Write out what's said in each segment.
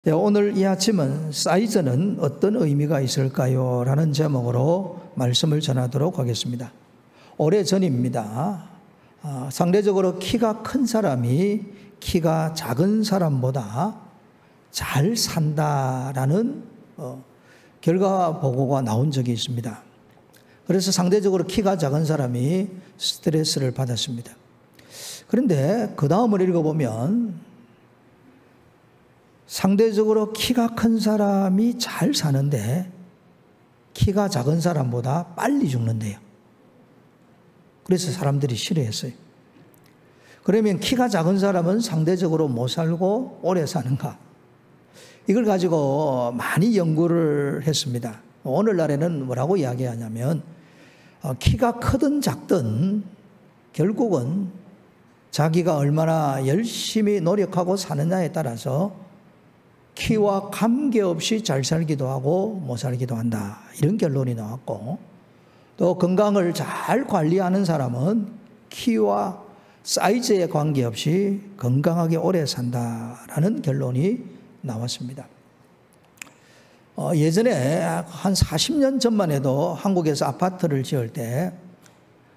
네, 오늘 이 아침은 사이즈는 어떤 의미가 있을까요? 라는 제목으로 말씀을 전하도록 하겠습니다. 오래전입니다. 상대적으로 키가 큰 사람이 키가 작은 사람보다 잘 산다라는 결과 보고가 나온 적이 있습니다. 그래서 상대적으로 키가 작은 사람이 스트레스를 받았습니다. 그런데 그 다음을 읽어보면 상대적으로 키가 큰 사람이 잘 사는데 키가 작은 사람보다 빨리 죽는데요. 그래서 사람들이 싫어했어요. 그러면 키가 작은 사람은 상대적으로 못 살고 오래 사는가? 이걸 가지고 많이 연구를 했습니다. 오늘날에는 뭐라고 이야기하냐면 키가 크든 작든 결국은 자기가 얼마나 열심히 노력하고 사느냐에 따라서 키와 관계없이 잘 살기도 하고 못 살기도 한다. 이런 결론이 나왔고, 또 건강을 잘 관리하는 사람은 키와 사이즈에 관계없이 건강하게 오래 산다라는 결론이 나왔습니다. 예전에 한 40년 전만 해도 한국에서 아파트를 지을 때,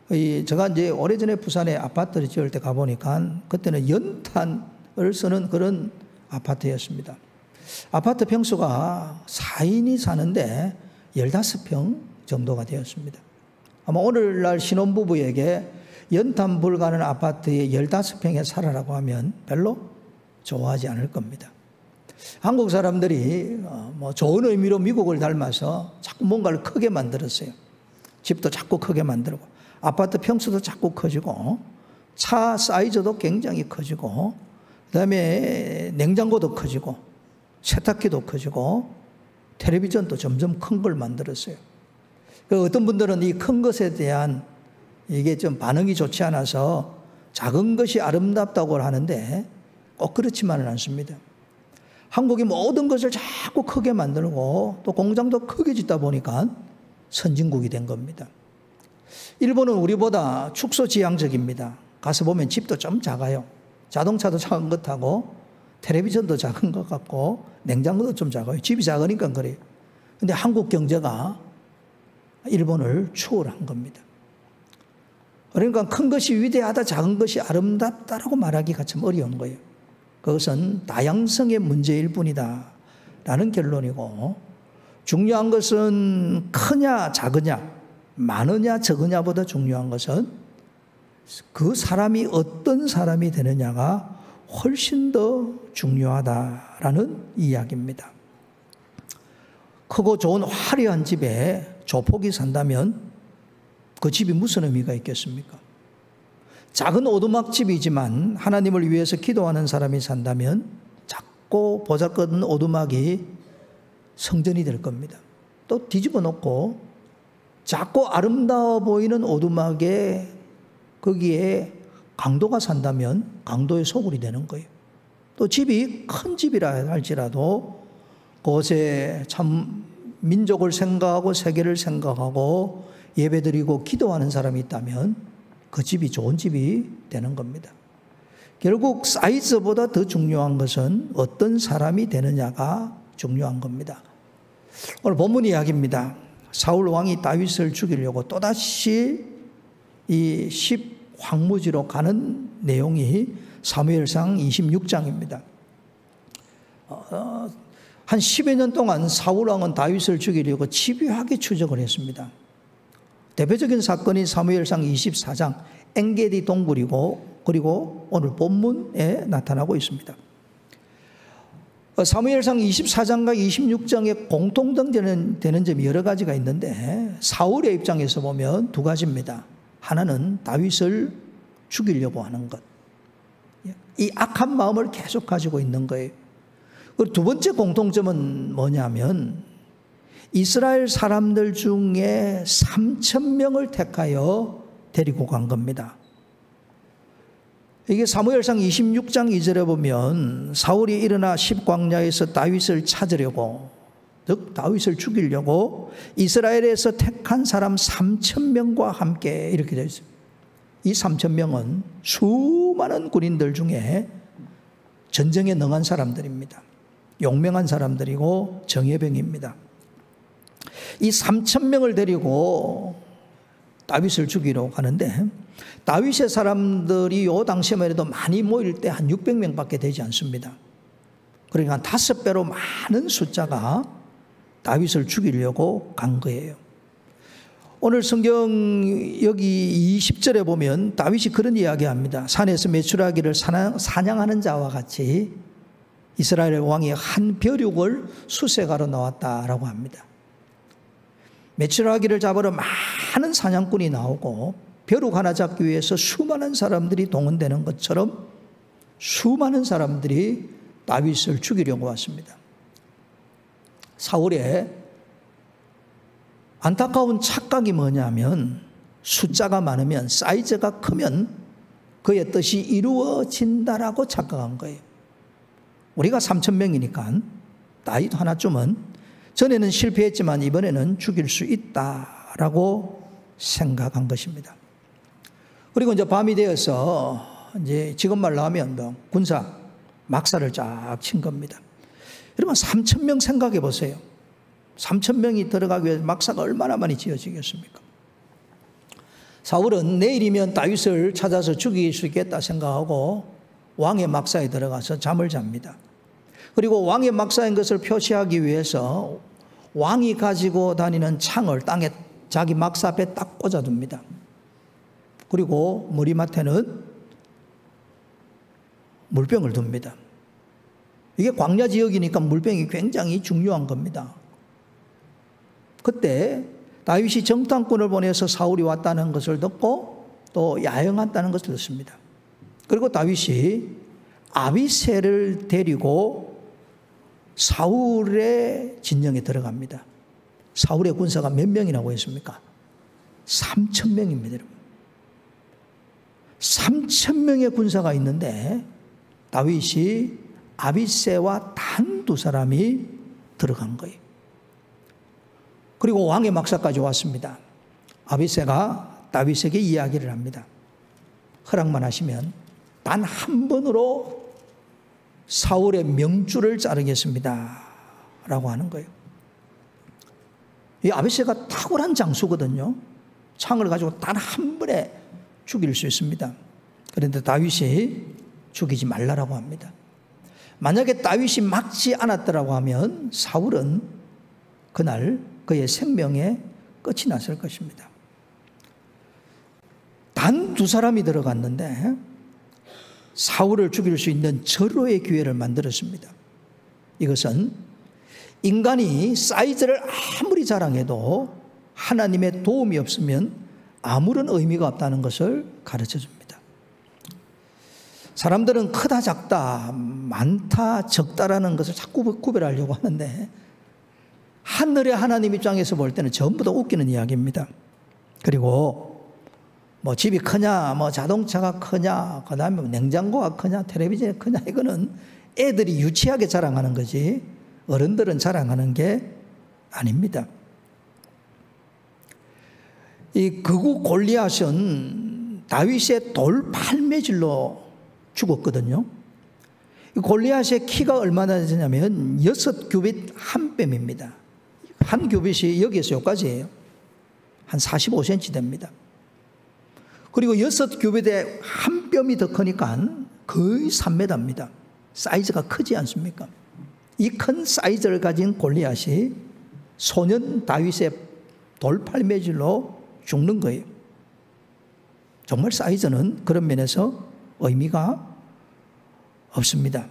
제가 이제 오래전에 부산에 아파트를 지을 때 가보니까 그때는 연탄을 쓰는 그런 아파트였습니다. 아파트 평수가 4인이 사는데 15평 정도가 되었습니다. 아마 오늘날 신혼부부에게 연탄 불가는 아파트에 15평에 살아라고 하면 별로 좋아하지 않을 겁니다. 한국 사람들이 좋은 의미로 미국을 닮아서 자꾸 뭔가를 크게 만들었어요. 집도 자꾸 크게 만들고, 아파트 평수도 자꾸 커지고, 차 사이즈도 굉장히 커지고, 그 다음에 냉장고도 커지고, 세탁기도 커지고, 텔레비전도 점점 큰 걸 만들었어요. 어떤 분들은 이 큰 것에 대한 이게 좀 반응이 좋지 않아서 작은 것이 아름답다고 하는데 꼭 그렇지만은 않습니다. 한국이 모든 것을 자꾸 크게 만들고 또 공장도 크게 짓다 보니까 선진국이 된 겁니다. 일본은 우리보다 축소지향적입니다. 가서 보면 집도 좀 작아요. 자동차도 작은 것 타고 텔레비전도 작은 것 같고 냉장고도 좀 작아요. 집이 작으니까 그래요. 근데 한국 경제가 일본을 추월한 겁니다. 그러니까 큰 것이 위대하다, 작은 것이 아름답다라고 말하기가 참 어려운 거예요. 그것은 다양성의 문제일 뿐이다 라는 결론이고, 중요한 것은 크냐 작으냐, 많으냐 적으냐보다 중요한 것은 그 사람이 어떤 사람이 되느냐가 훨씬 더 중요하다라는 이야기입니다. 크고 좋은 화려한 집에 조폭이 산다면 그 집이 무슨 의미가 있겠습니까? 작은 오두막집이지만 하나님을 위해서 기도하는 사람이 산다면 작고 보잘것없는 오두막이 성전이 될 겁니다. 또 뒤집어 놓고 작고 아름다워 보이는 오두막에 거기에 강도가 산다면 강도의 소굴이 되는 거예요. 또 집이 큰 집이라 할지라도 그곳에 참 민족을 생각하고 세계를 생각하고 예배드리고 기도하는 사람이 있다면 그 집이 좋은 집이 되는 겁니다. 결국 사이즈보다 더 중요한 것은 어떤 사람이 되느냐가 중요한 겁니다. 오늘 본문 이야기입니다. 사울 왕이 다윗을 죽이려고 또다시 이 황무지로 가는 내용이 사무엘상 26장입니다. 한 10여 년 동안 사울 왕은 다윗을 죽이려고 집요하게 추적을 했습니다. 대표적인 사건이 사무엘상 24장 엔게디 동굴이고, 그리고 오늘 본문에 나타나고 있습니다. 사무엘상 24장과 26장에 공통되는 점이 여러 가지가 있는데, 사울의 입장에서 보면 두 가지입니다. 하나는 다윗을 죽이려고 하는 것, 이 악한 마음을 계속 가지고 있는 거예요. 그리고 두 번째 공통점은 뭐냐면 이스라엘 사람들 중에 3,000명을 택하여 데리고 간 겁니다. 이게 사무엘상 26장 2절에 보면 사울이 일어나 십광야에서 다윗을 찾으려고, 즉 다윗을 죽이려고 이스라엘에서 택한 사람 3,000명과 함께 이렇게 되어 있습니다. 이 3,000명은 수많은 군인들 중에 전쟁에 능한 사람들입니다. 용맹한 사람들이고 정예병입니다. 이 3,000명을 데리고 다윗을 죽이러 가는데 다윗의 사람들이 요 당시만 해도 많이 모일 때 한 600명밖에 되지 않습니다. 그러니까 5배로 많은 숫자가 다윗을 죽이려고 간 거예요. 오늘 성경 여기 20절에 보면 다윗이 그런 이야기합니다. 산에서 메추라기를 사냥하는 자와 같이 이스라엘 왕이 한 벼룩을 수색하러 나왔다라고 합니다. 메추라기를 잡으러 많은 사냥꾼이 나오고 벼룩 하나 잡기 위해서 수많은 사람들이 동원되는 것처럼 수많은 사람들이 다윗을 죽이려고 왔습니다. 사울의 안타까운 착각이 뭐냐면 숫자가 많으면 사이즈가 크면 그의 뜻이 이루어진다라고 착각한 거예요. 우리가 3,000명이니까 다윗 하나쯤은 전에는 실패했지만 이번에는 죽일 수 있다라고 생각한 것입니다. 그리고 이제 밤이 되어서 이제 지금 말로 하면 뭐 군사 막사를 쫙 친 겁니다. 여러분 3,000명 생각해 보세요. 3,000명이 들어가기 위해서 막사가 얼마나 많이 지어지겠습니까? 사울은 내일이면 다윗을 찾아서 죽일 수 있겠다 생각하고 왕의 막사에 들어가서 잠을 잡니다. 그리고 왕의 막사인 것을 표시하기 위해서 왕이 가지고 다니는 창을 땅에 자기 막사 앞에 딱 꽂아둡니다. 그리고 머리맡에는 물병을 둡니다. 이게 광야 지역이니까 물병이 굉장히 중요한 겁니다. 그때 다윗이 정탐꾼을 보내서 사울이 왔다는 것을 듣고 또 야영했다는 것을 듣습니다. 그리고 다윗이 아비새를 데리고 사울의 진영에 들어갑니다. 사울의 군사가 몇 명이라고 했습니까? 3,000명입니다. 3,000명의 군사가 있는데 다윗이 아비새와 단 2사람이 들어간 거예요. 그리고 왕의 막사까지 왔습니다. 아비새가 다윗에게 이야기를 합니다. 허락만 하시면 단 한 번으로 사울의 명줄을 자르겠습니다 라고 하는 거예요. 이 아비새가 탁월한 장수거든요. 창을 가지고 단 한 번에 죽일 수 있습니다. 그런데 다윗이 죽이지 말라라고 합니다. 만약에 다윗이 막지 않았더라고 하면 사울은 그날 그의 생명에 끝이 났을 것입니다. 단 2사람이 들어갔는데 사울을 죽일 수 있는 절호의 기회를 만들었습니다. 이것은 인간이 사이즈를 아무리 자랑해도 하나님의 도움이 없으면 아무런 의미가 없다는 것을 가르쳐 줍니다. 사람들은 크다 작다 많다 적다라는 것을 자꾸 구별하려고 하는데 하늘의 하나님 입장에서 볼 때는 전부 다 웃기는 이야기입니다. 그리고 뭐 집이 크냐 뭐 자동차가 크냐 그 다음에 냉장고가 크냐 텔레비전이 크냐 이거는 애들이 유치하게 자랑하는 거지 어른들은 자랑하는 게 아닙니다. 이 극우 골리앗은 다윗의 돌 팔매질로 죽었거든요. 이 골리앗의 키가 얼마나 되냐면 6규빗 한 뼘입니다. 한 규빗이 여기에서 여기까지예요. 한 45cm 됩니다. 그리고 6규빗에 한 뼘이 더 크니까 거의 3m입니다. 사이즈가 크지 않습니까? 이 큰 사이즈를 가진 골리앗이 소년 다윗의 돌팔매질로 죽는 거예요. 정말 사이즈는 그런 면에서 의미가 없습니다.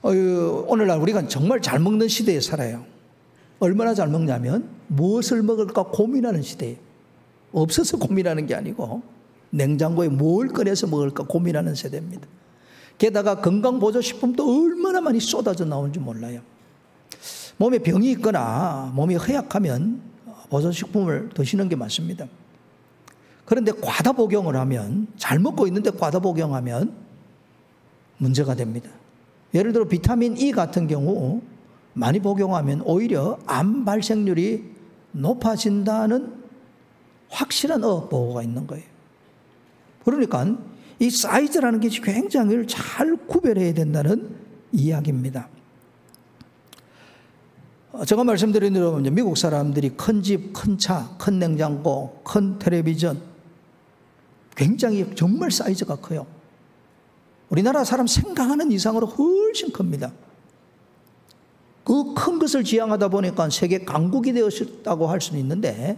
오늘날 우리가 정말 잘 먹는 시대에 살아요. 얼마나 잘 먹냐면 무엇을 먹을까 고민하는 시대예요. 없어서 고민하는 게 아니고 냉장고에 뭘 꺼내서 먹을까 고민하는 세대입니다. 게다가 건강보조식품도 얼마나 많이 쏟아져 나오는지 몰라요. 몸에 병이 있거나 몸이 허약하면 보조식품을 드시는 게 맞습니다. 그런데 과다 복용을 하면 잘 먹고 있는데 과다 복용하면 문제가 됩니다. 예를 들어 비타민 E 같은 경우 많이 복용하면 오히려 암 발생률이 높아진다는 확실한 의학 보고가 있는 거예요. 그러니까 이 사이즈라는 게 굉장히 잘 구별해야 된다는 이야기입니다. 제가 말씀드린 대로 이제 미국 사람들이 큰 집, 큰 차, 큰 냉장고, 큰 텔레비전, 굉장히 정말 사이즈가 커요. 우리나라 사람 생각하는 이상으로 훨씬 큽니다. 그 큰 것을 지향하다 보니까 세계 강국이 되었다고 할 수는 있는데,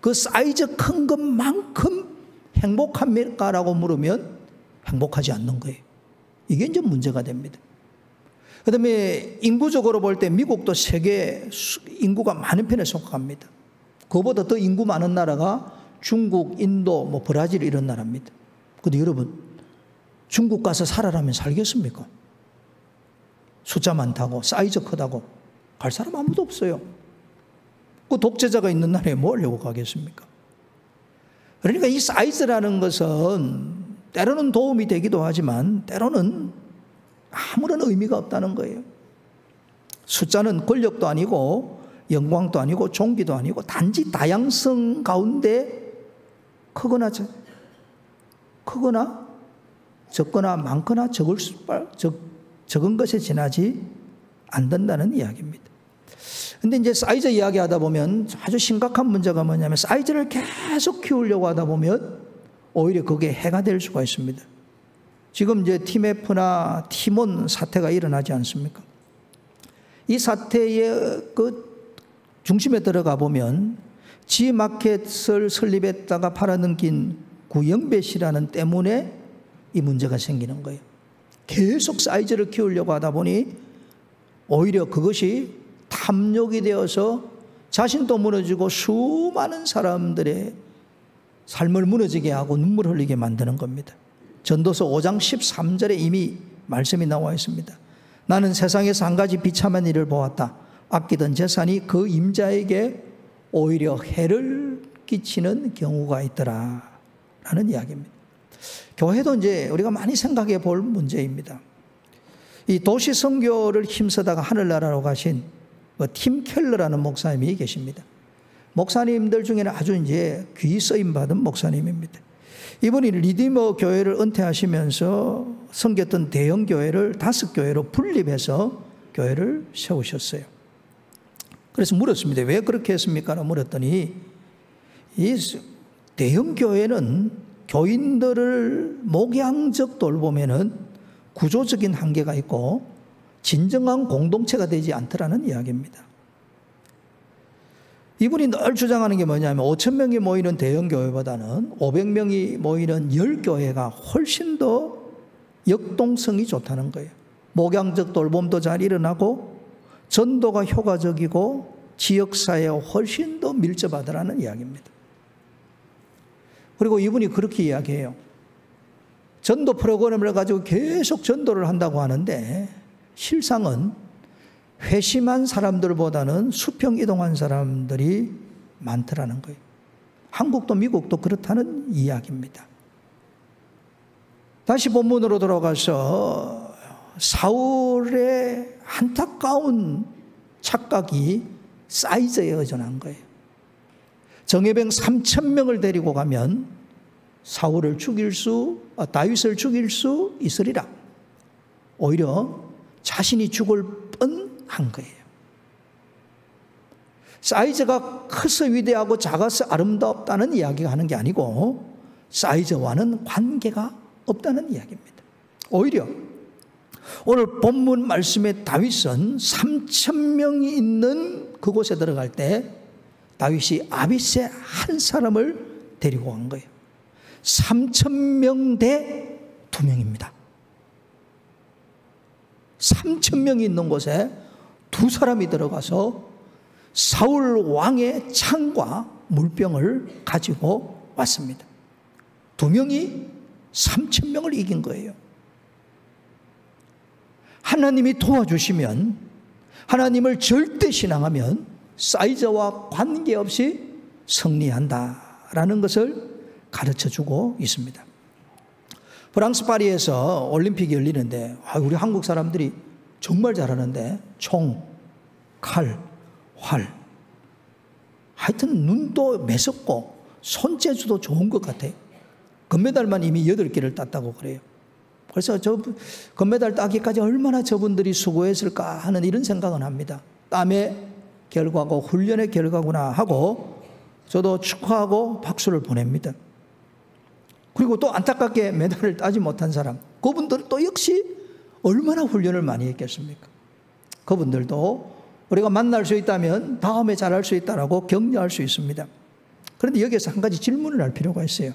그 사이즈 큰 것만큼 행복합니까라고 물으면 행복하지 않는 거예요. 이게 이제 문제가 됩니다. 그 다음에 인구적으로 볼 때 미국도 세계 인구가 많은 편에 속합니다. 그거보다 더 인구 많은 나라가 중국, 인도, 뭐 브라질 이런 나라입니다. 근데 여러분, 중국 가서 살아라면 살겠습니까? 숫자 많다고, 사이즈 크다고 갈 사람 아무도 없어요. 그 독재자가 있는 나라에 뭐 하려고 가겠습니까? 그러니까 이 사이즈라는 것은 때로는 도움이 되기도 하지만 때로는 아무런 의미가 없다는 거예요. 숫자는 권력도 아니고 영광도 아니고 종기도 아니고 단지 다양성 가운데 크거나 적거나 많거나 적은 것에 지나지 않는다는 이야기입니다. 근데 이제 사이즈 이야기하다 보면 아주 심각한 문제가 뭐냐면 사이즈를 계속 키우려고 하다 보면 오히려 그게 해가 될 수가 있습니다. 지금 이제 TMF나 티몬 사태가 일어나지 않습니까? 이 사태의 그 중심에 들어가 보면 G마켓을 설립했다가 팔아넘긴 구영배 씨라는 때문에 이 문제가 생기는 거예요. 계속 사이즈를 키우려고 하다 보니 오히려 그것이 탐욕이 되어서 자신도 무너지고 수많은 사람들의 삶을 무너지게 하고 눈물 흘리게 만드는 겁니다. 전도서 5장 13절에 이미 말씀이 나와 있습니다. 나는 세상에서 한 가지 비참한 일을 보았다. 아끼던 재산이 그 임자에게 오히려 해를 끼치는 경우가 있더라 라는 이야기입니다. 교회도 이제 우리가 많이 생각해 볼 문제입니다. 이 도시 선교를 힘쓰다가 하늘나라로 가신 팀 켈러라는 목사님이 계십니다. 목사님들 중에는 아주 이제 귀 쓰임 받은 목사님입니다. 이분이 리디머 교회를 은퇴하시면서 섬겼던 대형 교회를 5교회로 분립해서 교회를 세우셨어요. 그래서 물었습니다. 왜 그렇게 했습니까? 물었더니 이 대형 교회는 교인들을 목양적 돌보면은 구조적인 한계가 있고 진정한 공동체가 되지 않더라는 이야기입니다. 이분이 늘 주장하는 게 뭐냐면 5,000명이 모이는 대형 교회보다는 500명이 모이는 10교회가 훨씬 더 역동성이 좋다는 거예요. 목양적 돌봄도 잘 일어나고 전도가 효과적이고 지역사회와 훨씬 더 밀접하더라는 이야기입니다. 그리고 이분이 그렇게 이야기해요. 전도 프로그램을 가지고 계속 전도를 한다고 하는데 실상은 회심한 사람들보다는 수평 이동한 사람들이 많더라는 거예요. 한국도 미국도 그렇다는 이야기입니다. 다시 본문으로 돌아가서 사울의 안타까운 착각이 사이즈에 의존한 거예요. 정예병 3,000명을 데리고 가면 다윗을 죽일 수 있으리라. 오히려 자신이 죽을 뻔한 거예요. 사이즈가 커서 위대하고 작아서 아름답다는 이야기가 하는 게 아니고 사이즈와는 관계가 없다는 이야기입니다. 오히려 오늘 본문 말씀의 다윗은 3,000명이 있는 그곳에 들어갈 때 다윗이 아비새 한 사람을 데리고 간 거예요. 3,000명 대 2명입니다. 3,000명이 있는 곳에 2사람이 들어가서 사울 왕의 창과 물병을 가지고 왔습니다. 2명이 3,000명을 이긴 거예요. 하나님이 도와주시면, 하나님을 절대 신앙하면 사이즈와 관계없이 승리한다라는 것을 가르쳐주고 있습니다. 프랑스 파리에서 올림픽이 열리는데 우리 한국 사람들이 정말 잘하는데 총, 칼, 활, 하여튼 눈도 매섭고 손재주도 좋은 것 같아요. 금메달만 이미 8개를 땄다고 그래요. 그래서 저 금메달 따기까지 얼마나 저분들이 수고했을까 하는 이런 생각은 합니다. 땀에 결과고 훈련의 결과구나 하고 저도 축하하고 박수를 보냅니다. 그리고 또 안타깝게 메달을 따지 못한 사람, 그분들은 또 역시 얼마나 훈련을 많이 했겠습니까? 그분들도 우리가 만날 수 있다면 다음에 잘할 수 있다라고 격려할 수 있습니다. 그런데 여기에서 한 가지 질문을 할 필요가 있어요.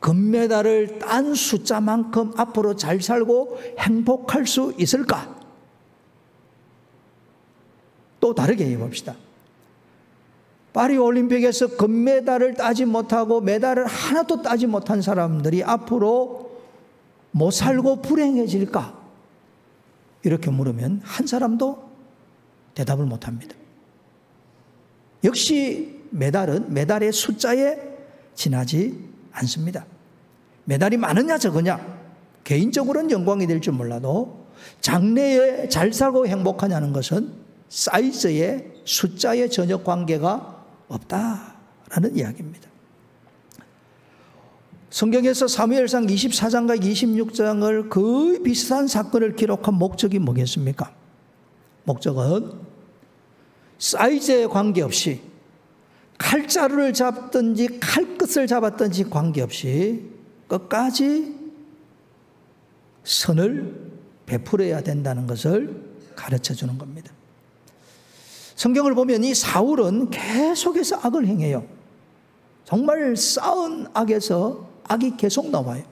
금메달을 딴 숫자만큼 앞으로 잘 살고 행복할 수 있을까? 또 다르게 해봅시다. 파리올림픽에서 금메달을 따지 못하고 메달을 하나도 따지 못한 사람들이 앞으로 못 살고 불행해질까? 이렇게 물으면 한 사람도 대답을 못합니다. 역시 메달은 메달의 숫자에 지나지 않습니다. 메달이 많으냐 적으냐 개인적으로는 영광이 될 줄 몰라도 장래에 잘 살고 행복하냐는 것은 사이즈의 숫자에 전혀 관계가 없다라는 이야기입니다. 성경에서 사무엘상 24장과 26장을 거의 비슷한 사건을 기록한 목적이 뭐겠습니까? 목적은 사이즈에 관계없이 칼자루를 잡든지 칼끝을 잡았든지 관계없이 끝까지 선을 베풀어야 된다는 것을 가르쳐 주는 겁니다. 성경을 보면 이 사울은 계속해서 악을 행해요. 정말 쌓은 악에서 악이 계속 나와요.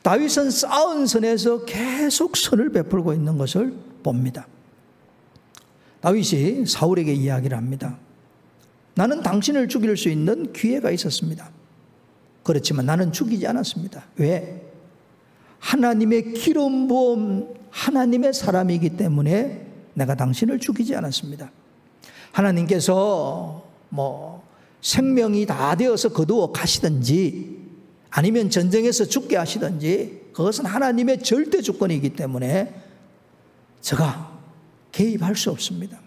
다윗은 쌓은 선에서 계속 선을 베풀고 있는 것을 봅니다. 다윗이 사울에게 이야기를 합니다. 나는 당신을 죽일 수 있는 기회가 있었습니다. 그렇지만 나는 죽이지 않았습니다. 왜? 하나님의 기름 부음, 하나님의 사람이기 때문에 내가 당신을 죽이지 않았습니다. 하나님께서 생명이 다 되어서 거두어 가시든지 아니면 전쟁에서 죽게 하시든지 그것은 하나님의 절대 주권이기 때문에 제가 개입할 수 없습니다.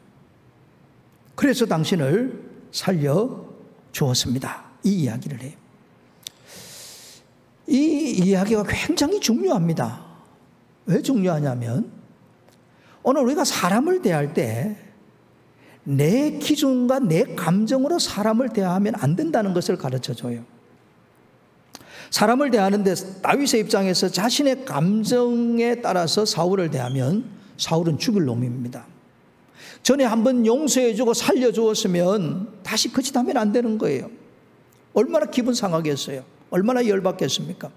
그래서 당신을 살려 주었습니다. 이 이야기를 해요. 이 이야기가 굉장히 중요합니다. 왜 중요하냐면 오늘 우리가 사람을 대할 때 내 기준과 내 감정으로 사람을 대하면 안 된다는 것을 가르쳐줘요. 사람을 대하는데 다윗의 입장에서 자신의 감정에 따라서 사울을 대하면 사울은 죽일 놈입니다. 전에 한번 용서해주고 살려주었으면 다시 그 짓 하면 안 되는 거예요. 얼마나 기분 상하겠어요. 얼마나 열받겠습니까?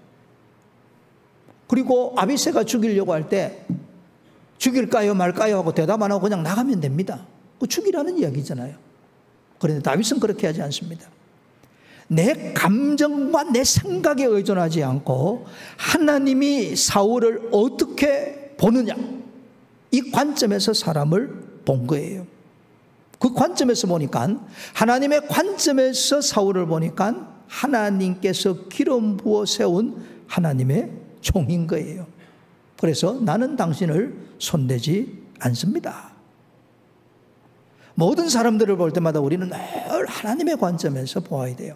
그리고 아비새가 죽이려고 할 때 죽일까요 말까요 하고 대답 안 하고 그냥 나가면 됩니다. 그 죽이라는 이야기잖아요. 그런데 다윗은 그렇게 하지 않습니다. 내 감정과 내 생각에 의존하지 않고 하나님이 사울을 어떻게 보느냐 이 관점에서 사람을 본 거예요. 그 관점에서 보니까 하나님의 관점에서 사울을 보니까 하나님께서 기름 부어 세운 하나님의 종인 거예요. 그래서 나는 당신을 손대지 않습니다. 모든 사람들을 볼 때마다 우리는 늘 하나님의 관점에서 보아야 돼요.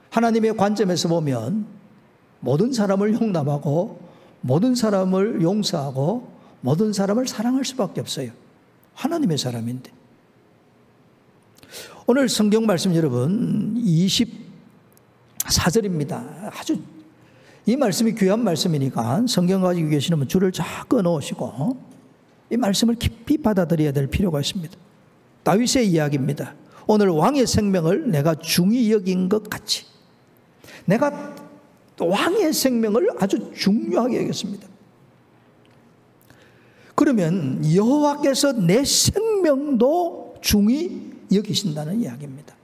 하나님의 관점에서 보면 모든 사람을 용납하고 모든 사람을 용서하고 모든 사람을 사랑할 수밖에 없어요. 하나님의 사람인데. 오늘 성경 말씀 여러분 24절입니다. 아주 이 말씀이 귀한 말씀이니까 성경 가지고 계시는 분 줄을 쫙 끊어오시고 이 말씀을 깊이 받아들여야 될 필요가 있습니다. 다윗의 이야기입니다. 오늘 왕의 생명을 내가 중히 여긴 것 같이 내가 왕의 생명을 아주 중요하게 여겼습니다. 그러면 여호와께서 내 생명도 중히 여기신다는 이야기입니다.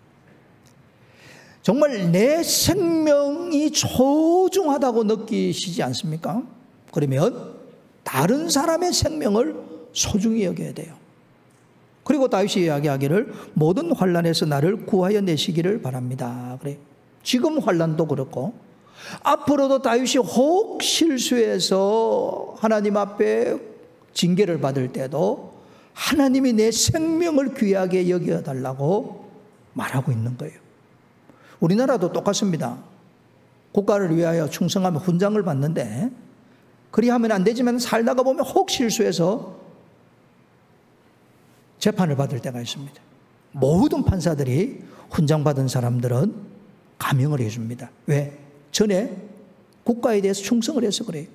정말 내 생명이 소중하다고 느끼시지 않습니까? 그러면 다른 사람의 생명을 소중히 여겨야 돼요. 그리고 다윗이 이야기하기를 모든 환난에서 나를 구하여 내시기를 바랍니다. 그래. 지금 환난도 그렇고 앞으로도 다윗이 혹 실수해서 하나님 앞에 징계를 받을 때도 하나님이 내 생명을 귀하게 여겨달라고 말하고 있는 거예요. 우리나라도 똑같습니다. 국가를 위하여 충성하면 훈장을 받는데 그리하면 안 되지만 살다가 보면 혹 실수해서 재판을 받을 때가 있습니다. 모든 판사들이 훈장받은 사람들은 감형을 해줍니다. 왜? 전에 국가에 대해서 충성을 해서 그래요.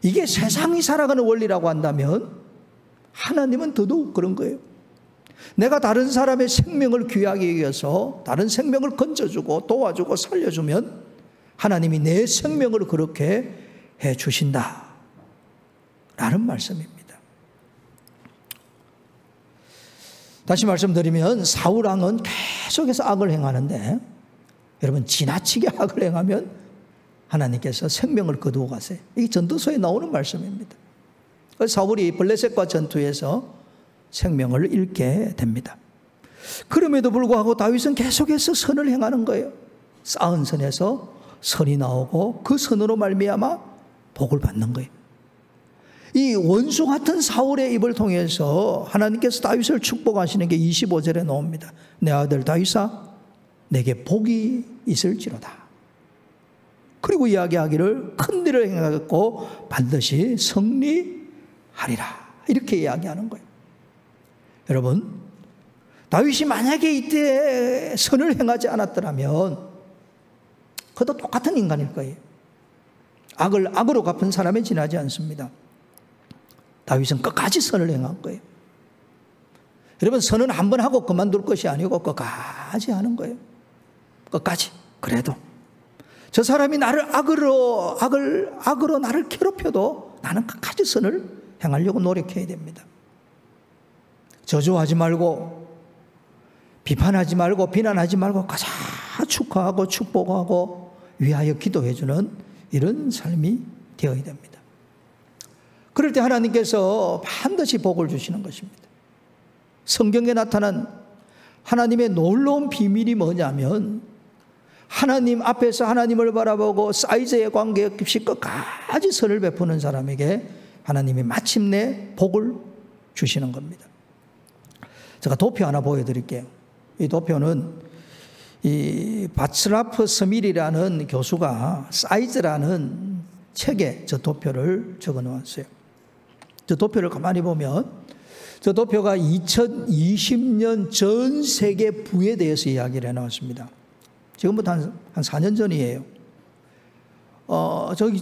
이게 세상이 살아가는 원리라고 한다면 하나님은 더더욱 그런 거예요. 내가 다른 사람의 생명을 귀하게 여겨서 다른 생명을 건져주고 도와주고 살려주면 하나님이 내 생명을 그렇게 해 주신다 라는 말씀입니다. 다시 말씀드리면 사울 왕은 계속해서 악을 행하는데 여러분 지나치게 악을 행하면 하나님께서 생명을 거두어 가세요. 이게 전도서에 나오는 말씀입니다. 사울이 블레셋과 전투에서 생명을 잃게 됩니다. 그럼에도 불구하고 다윗은 계속해서 선을 행하는 거예요. 쌓은 선에서 선이 나오고 그 선으로 말미암아 복을 받는 거예요. 이 원수 같은 사울의 입을 통해서 하나님께서 다윗을 축복하시는 게 25절에 나옵니다. 내 아들 다윗아 내게 복이 있을지로다. 그리고 이야기하기를 큰 일을 행하겠고 반드시 승리하리라. 이렇게 이야기하는 거예요. 여러분 다윗이 만약에 이때 선을 행하지 않았더라면 그도 똑같은 인간일 거예요. 악을 악으로 갚은 사람에 지나지 않습니다. 다윗은 끝까지 선을 행한 거예요. 여러분 선은 한 번 하고 그만둘 것이 아니고 끝까지 하는 거예요. 끝까지. 그래도 저 사람이 나를 악으로 나를 괴롭혀도 나는 끝까지 선을 행하려고 노력해야 됩니다. 저주하지 말고 비판하지 말고 비난하지 말고 가자 축하하고 축복하고 위하여 기도해주는 이런 삶이 되어야 됩니다. 그럴 때 하나님께서 반드시 복을 주시는 것입니다. 성경에 나타난 하나님의 놀라운 비밀이 뭐냐면 하나님 앞에서 하나님을 바라보고 사이즈에 관계없이 끝까지 선을 베푸는 사람에게 하나님이 마침내 복을 주시는 겁니다. 제가 도표 하나 보여드릴게요. 이 도표는 이 바츠라프 스밀이라는 교수가 사이즈라는 책에 저 도표를 적어 놓았어요. 저 도표를 가만히 보면 저 도표가 2020년 전 세계 부에 대해서 이야기를 해놨습니다. 지금부터 한 4년 전이에요.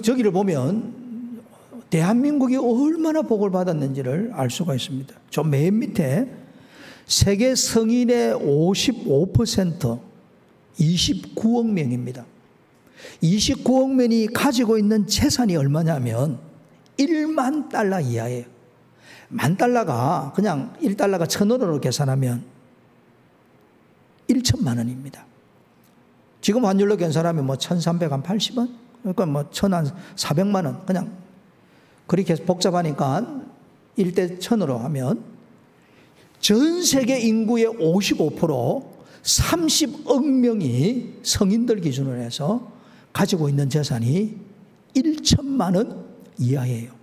저기를 보면 대한민국이 얼마나 복을 받았는지를 알 수가 있습니다. 저 맨 밑에 세계 성인의 55% 29억 명입니다. 29억 명이 가지고 있는 재산이 얼마냐면 1만 달러 이하예요. 만 달러가 그냥 1달러가 1,000원으로 계산하면 1천만 원입니다. 지금 환율로 계산하면 뭐 1,380원? 그러니까 뭐 1,400만 원. 그냥 그렇게 복잡하니까 1대 1,000으로 하면 전 세계 인구의 55% 30억 명이 성인들 기준으로 해서 가지고 있는 재산이 1천만 원 이하예요.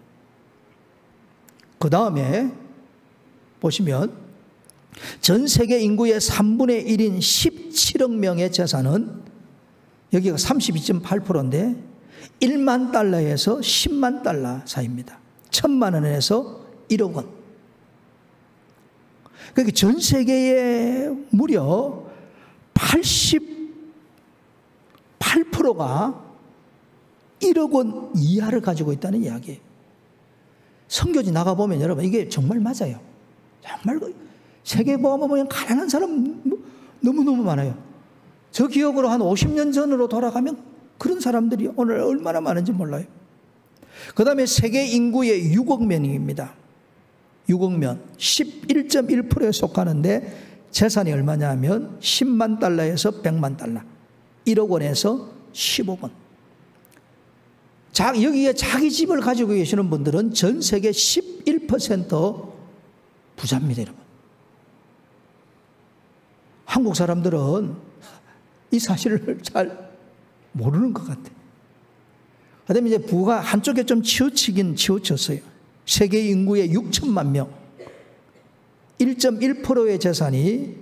그 다음에 보시면 전 세계 인구의 3분의 1인 17억 명의 재산은 여기가 32.8%인데 1만 달러에서 10만 달러 사이입니다. 1,000만 원에서 1억 원. 그러니까 전 세계의 무려 88%가 1억 원 이하를 가지고 있다는 이야기예요. 선교지 나가보면 여러분 이게 정말 맞아요. 정말 세계 보면 가난한 사람 너무너무 많아요. 저 기억으로 한 50년 전으로 돌아가면 그런 사람들이 오늘 얼마나 많은지 몰라요. 그 다음에 세계 인구의 6억 명입니다. 6억 명 11.1%에 속하는데 재산이 얼마냐면 10만 달러에서 100만 달러 1억 원에서 10억 원. 여기에 자기 집을 가지고 계시는 분들은 전 세계 11% 부자입니다, 여러분. 한국 사람들은 이 사실을 잘 모르는 것 같아요. 그다음에 이제 부가 한쪽에 좀 치우쳤어요. 세계 인구의 6천만 명, 1.1%의 재산이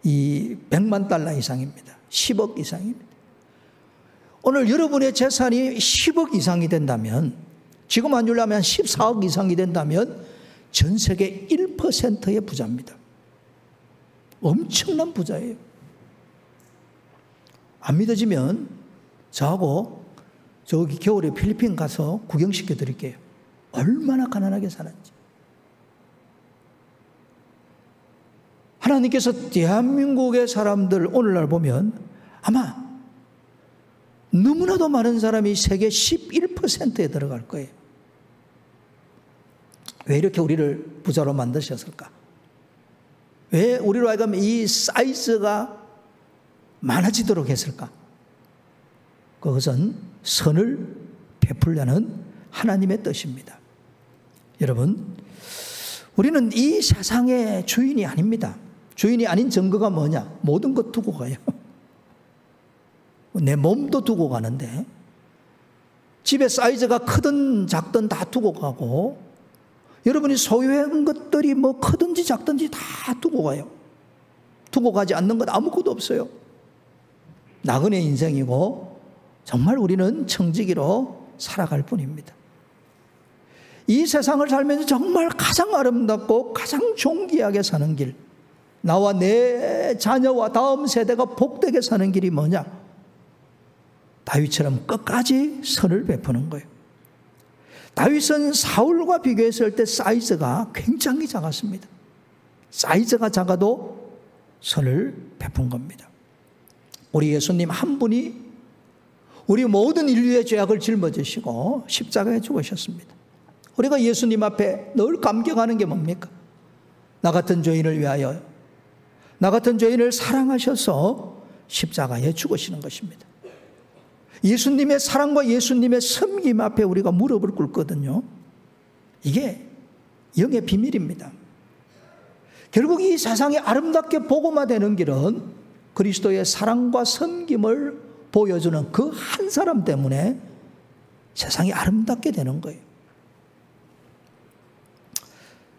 이 100만 달러 이상입니다. 10억 이상입니다. 오늘 여러분의 재산이 10억 이상이 된다면, 지금 환율로 하면 14억 이상이 된다면 전 세계 1%의 부자입니다. 엄청난 부자예요. 안 믿어지면 저하고 저기 겨울에 필리핀 가서 구경시켜 드릴게요. 얼마나 가난하게 사는지. 하나님께서 대한민국의 사람들 오늘날 보면 아마 너무나도 많은 사람이 세계 11%에 들어갈 거예요. 왜 이렇게 우리를 부자로 만드셨을까? 왜 우리로 하여금 이 사이즈가 많아지도록 했을까? 그것은 선을 베풀려는 하나님의 뜻입니다. 여러분, 우리는 이 세상의 주인이 아닙니다. 주인이 아닌 증거가 뭐냐? 모든 것 두고 가요. 내 몸도 두고 가는데 집에 사이즈가 크든 작든 다 두고 가고 여러분이 소유한 것들이 뭐 크든지 작든지 다 두고 가요. 두고 가지 않는 것 아무것도 없어요. 나그네 인생이고 정말 우리는 청지기로 살아갈 뿐입니다. 이 세상을 살면서 정말 가장 아름답고 가장 존귀하게 사는 길, 나와 내 자녀와 다음 세대가 복되게 사는 길이 뭐냐? 다윗처럼 끝까지 선을 베푸는 거예요. 다윗은 사울과 비교했을 때 사이즈가 굉장히 작았습니다. 사이즈가 작아도 선을 베푼 겁니다. 우리 예수님 한 분이 우리 모든 인류의 죄악을 짊어지시고 십자가에 죽으셨습니다. 우리가 예수님 앞에 늘 감격하는 게 뭡니까? 나 같은 죄인을 위하여, 나 같은 죄인을 사랑하셔서 십자가에 죽으시는 것입니다. 예수님의 사랑과 예수님의 섬김 앞에 우리가 무릎을 꿇거든요. 이게 영의 비밀입니다. 결국 이 세상이 아름답게 복음화 되는 길은 그리스도의 사랑과 섬김을 보여주는 그 한 사람 때문에 세상이 아름답게 되는 거예요.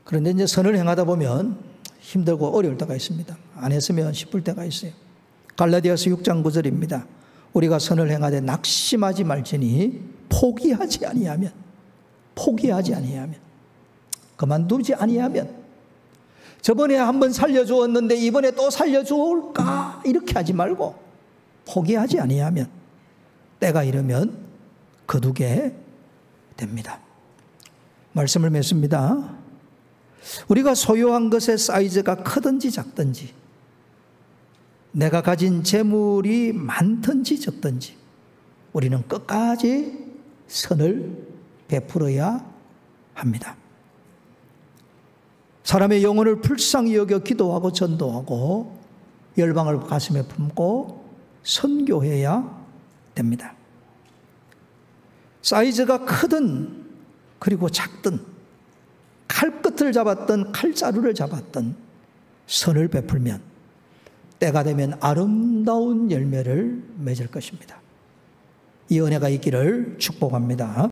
그런데 이제 선을 행하다 보면 힘들고 어려울 때가 있습니다. 안 했으면 싶을 때가 있어요. 갈라디아서 6장 9절입니다. 우리가 선을 행하되 낙심하지 말지니 포기하지 아니하면 그만두지 아니하면 저번에 한번 살려주었는데 이번에 또 살려줄까 이렇게 하지 말고 포기하지 아니하면 때가 이르면 거두게 됩니다. 말씀을 맺습니다. 우리가 소유한 것의 사이즈가 크든지 작든지 내가 가진 재물이 많든지 적든지 우리는 끝까지 선을 베풀어야 합니다. 사람의 영혼을 불쌍히 여겨 기도하고 전도하고 열방을 가슴에 품고 선교해야 됩니다. 사이즈가 크든 그리고 작든 칼끝을 잡았든 칼자루를 잡았든 선을 베풀면 때가 되면 아름다운 열매를 맺을 것입니다. 이 은혜가 있기를 축복합니다.